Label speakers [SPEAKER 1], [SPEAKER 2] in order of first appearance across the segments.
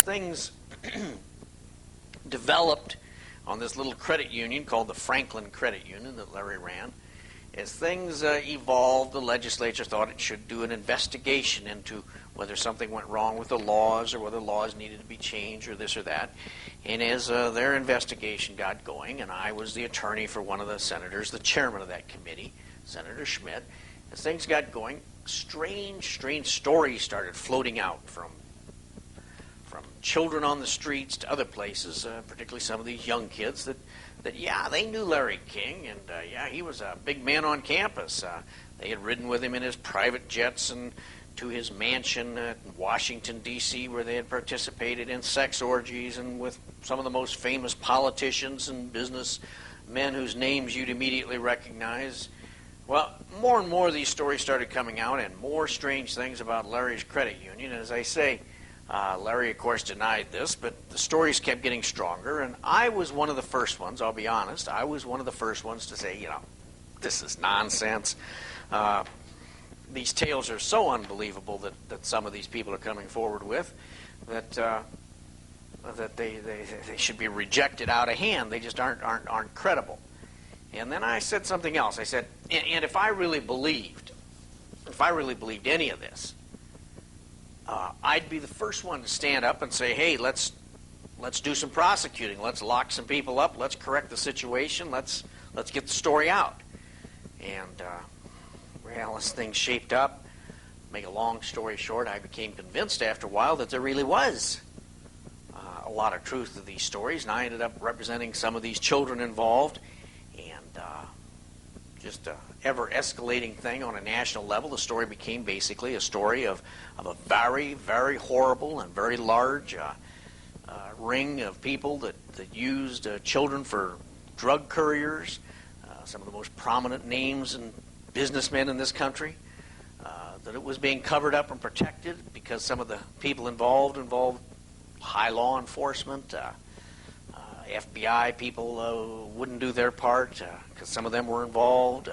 [SPEAKER 1] things developed on this little credit union called the Franklin Credit Union that Larry ran, as things evolved, the legislature thought it should do an investigation into whether something went wrong with the laws or whether laws needed to be changed or this or that. And as their investigation got going, and I was the attorney for one of the senators, the chairman of that committee, Senator Schmidt, as things got going, strange stories started floating out from children on the streets to other places, particularly some of these young kids, that yeah, they knew Larry King, and yeah, he was a big man on campus. They had ridden with him in his private jets and to his mansion in Washington, D.C., where they had participated in sex orgies and with some of the most famous politicians and businessmen whose names you'd immediately recognize. Well, more and more of these stories started coming out, and more strange things about Larry's credit union. And as I say, Larry, of course, denied this, but the stories kept getting stronger, and I was one of the first ones, I'll be honest, I was one of the first ones to say, this is nonsense. These tales are so unbelievable that some of these people are coming forward with that they should be rejected out of hand. They just aren't credible. And then I said something else. I said, and if I really believed any of this, I'd be the first one to stand up and say, hey, let's do some prosecuting. Let's lock some people up. Let's correct the situation. Let's get the story out. And well, as things shaped up, make a long story short, I became convinced after a while that there really was a lot of truth to these stories, and I ended up representing some of these children involved, and just an ever-escalating thing on a national level. The story became basically a story of a very, very horrible and very large ring of people that used children for drug couriers, some of the most prominent names and businessmen in this country, that it was being covered up and protected because some of the people involved high law enforcement, FBI people wouldn't do their part because some of them were involved.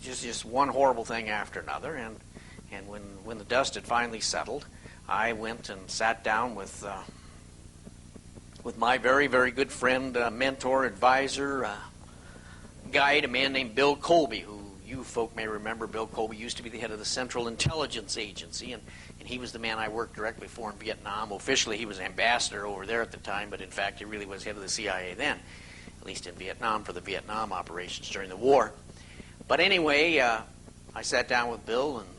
[SPEAKER 1] Just one horrible thing after another. And when the dust had finally settled, I went and sat down with my very, very good friend, mentor, advisor, guide, a man named Bill Colby, who you folk may remember. Bill Colby used to be the head of the Central Intelligence Agency, and he was the man I worked directly for in Vietnam. Officially, he was ambassador over there at the time, but in fact, he really was head of the CIA then, at least in Vietnam, for the Vietnam operations during the war. But anyway, I sat down with Bill, and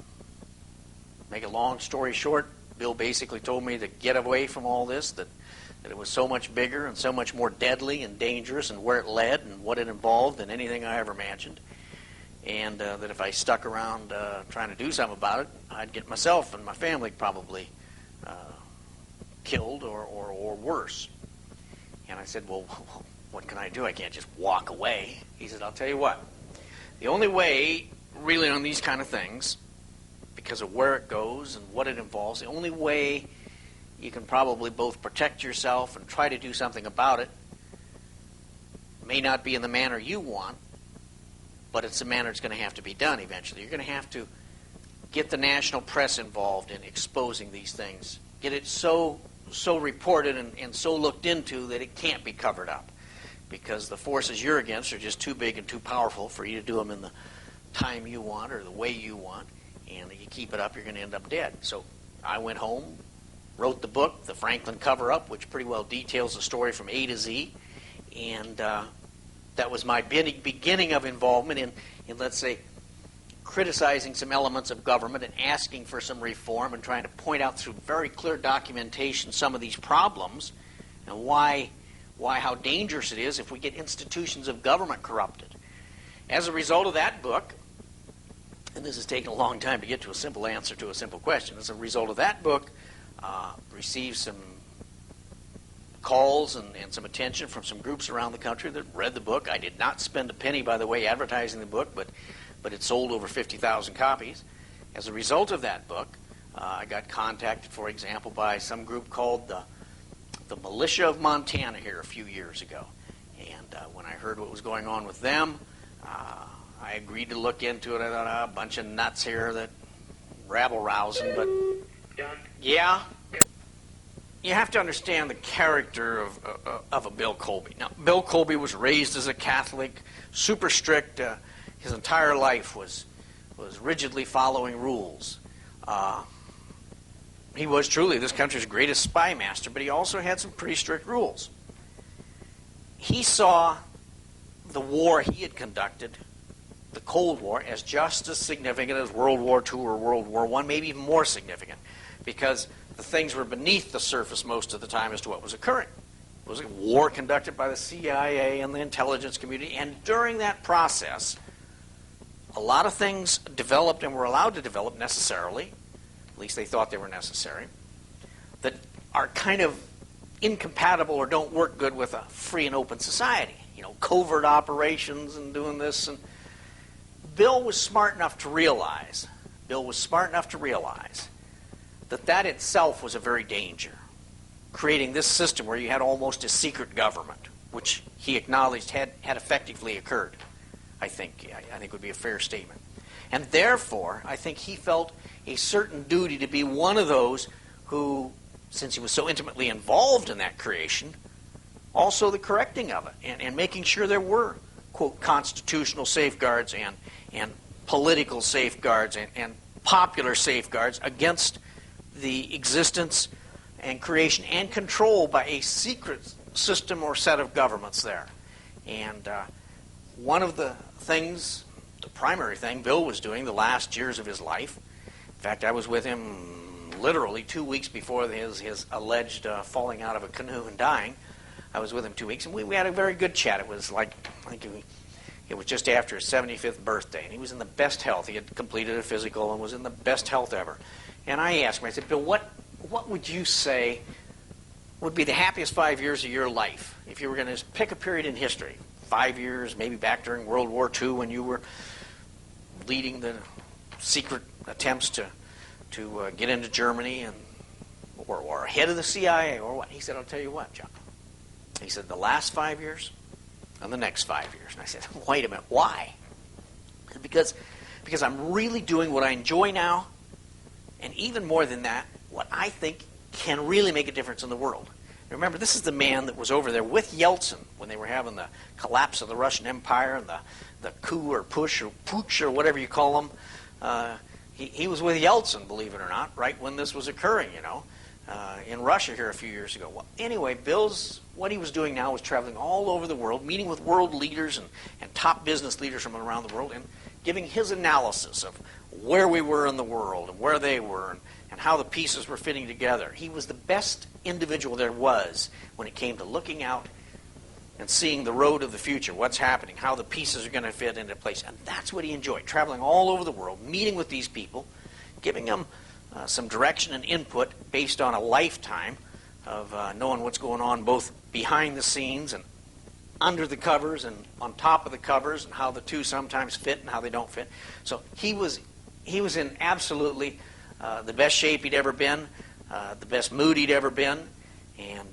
[SPEAKER 1] make a long story short, Bill basically told me to get away from all this, that it was so much bigger and so much more deadly and dangerous, and where it led and what it involved than anything I ever imagined. And that if I stuck around trying to do something about it, I'd get myself and my family probably killed or worse. And I said, well, what can I do? I can't just walk away. He said, I'll tell you what. The only way, really, on these kind of things, because of where it goes and what it involves, the only way you can probably both protect yourself and try to do something about it may not be in the manner you want, but it's the manner it's going to have to be done eventually. You're going to have to get the national press involved in exposing these things. Get it so reported and so looked into that it can't be covered up, because the forces you're against are just too big and too powerful for you to do them in the time you want or the way you want. And if you keep it up, you're going to end up dead. So I went home, wrote the book, The Franklin Cover-Up, which pretty well details the story from A to Z. And that was my beginning of involvement in, let's say, criticizing some elements of government and asking for some reform and trying to point out through very clear documentation some of these problems and how dangerous it is if we get institutions of government corrupted. As a result of that book, and this has taken a long time to get to a simple answer to a simple question, as a result of that book, received some calls and some attention from some groups around the country that read the book. I did not spend a penny, by the way, advertising the book, but it sold over 50,000 copies. As a result of that book, I got contacted, for example, by some group called the Militia of Montana here a few years ago. And when I heard what was going on with them, I agreed to look into it. I thought, a bunch of nuts here that rabble-rousing, but...
[SPEAKER 2] John?
[SPEAKER 1] Yeah? you have to understand the character of a Bill Colby. Now, Bill Colby was raised as a Catholic, super strict. His entire life was rigidly following rules. He was truly this country's greatest spy master, but he also had some pretty strict rules. He saw the war he had conducted, the Cold War, as just as significant as World War II or World War I, maybe even more significant, because the things were beneath the surface most of the time as to what was occurring. It was a war conducted by the CIA and the intelligence community, and during that process, a lot of things developed and were allowed to develop necessarily, at least they thought they were necessary, that are kind of incompatible or don't work good with a free and open society. You know, covert operations and doing this. And Bill was smart enough to realize that itself was a very danger, creating this system where you had almost a secret government, which he acknowledged had effectively occurred. I think would be a fair statement. And therefore, I think he felt a certain duty to be one of those who, since he was so intimately involved in that creation, also the correcting of it and making sure there were, quote, constitutional safeguards and political safeguards and popular safeguards against the existence and creation and control by a secret system or set of governments there. And one of the things, the primary thing Bill was doing the last years of his life, in fact, I was with him literally 2 weeks before his alleged falling out of a canoe and dying. I was with him 2 weeks, and we had a very good chat. It was like, it was just after his 75th birthday, and he was in the best health. He had completed a physical and was in the best health ever. And I asked him, I said, Bill, what would you say would be the happiest 5 years of your life if you were going to pick a period in history? 5 years, maybe back during World War II when you were leading the secret attempts to get into Germany or head of the CIA or what? He said, I'll tell you what, John. He said, the last 5 years and the next 5 years. And I said, wait a minute, why? Because I'm really doing what I enjoy now, and even more than that, what I think can really make a difference in the world. Remember, this is the man that was over there with Yeltsin when they were having the collapse of the Russian Empire and the coup or push or putsch or whatever you call them. He was with Yeltsin, believe it or not, right when this was occurring, in Russia here a few years ago. Well, anyway, what he was doing now was traveling all over the world, meeting with world leaders and top business leaders from around the world and giving his analysis of where we were in the world and where they were and how the pieces were fitting together. He was the best individual there was when it came to looking out and seeing the road of the future, what's happening, how the pieces are going to fit into place. And that's what he enjoyed, traveling all over the world, meeting with these people, giving them some direction and input based on a lifetime of knowing what's going on both behind the scenes and under the covers and on top of the covers and how the two sometimes fit and how they don't fit. So he was in absolutely the best shape he'd ever been, the best mood he'd ever been, and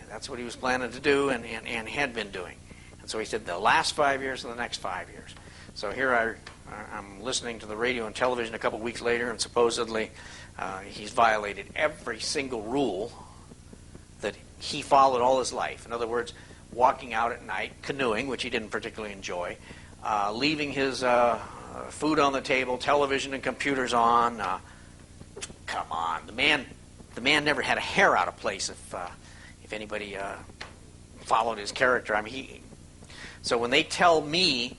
[SPEAKER 1] that's what he was planning to do and had been doing. And so he said the last 5 years and the next 5 years. So here I'm listening to the radio and television a couple weeks later, and supposedly he's violated every single rule that he followed all his life. In other words, walking out at night, canoeing, which he didn't particularly enjoy, leaving his food on the table, television and computers on. Come on, the man never had a hair out of place if anybody followed his character. I mean, so when they tell me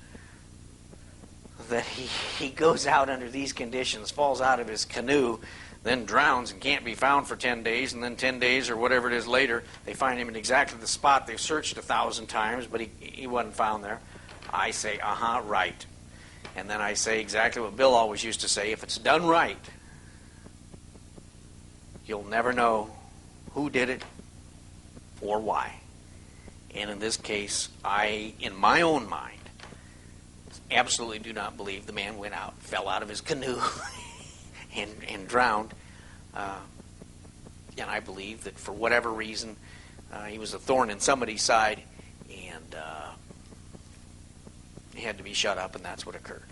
[SPEAKER 1] that he goes out under these conditions, falls out of his canoe, then drowns and can't be found for 10 days, and then 10 days or whatever it is later, they find him in exactly the spot they've searched 1,000 times, but he wasn't found there. I say, right. And then I say exactly what Bill always used to say, if it's done right, you'll never know who did it or why. And in this case, I, in my own mind, absolutely do not believe the man went out, fell out of his canoe, and drowned. And I believe that for whatever reason, he was a thorn in somebody's side, and he had to be shut up, and that's what occurred.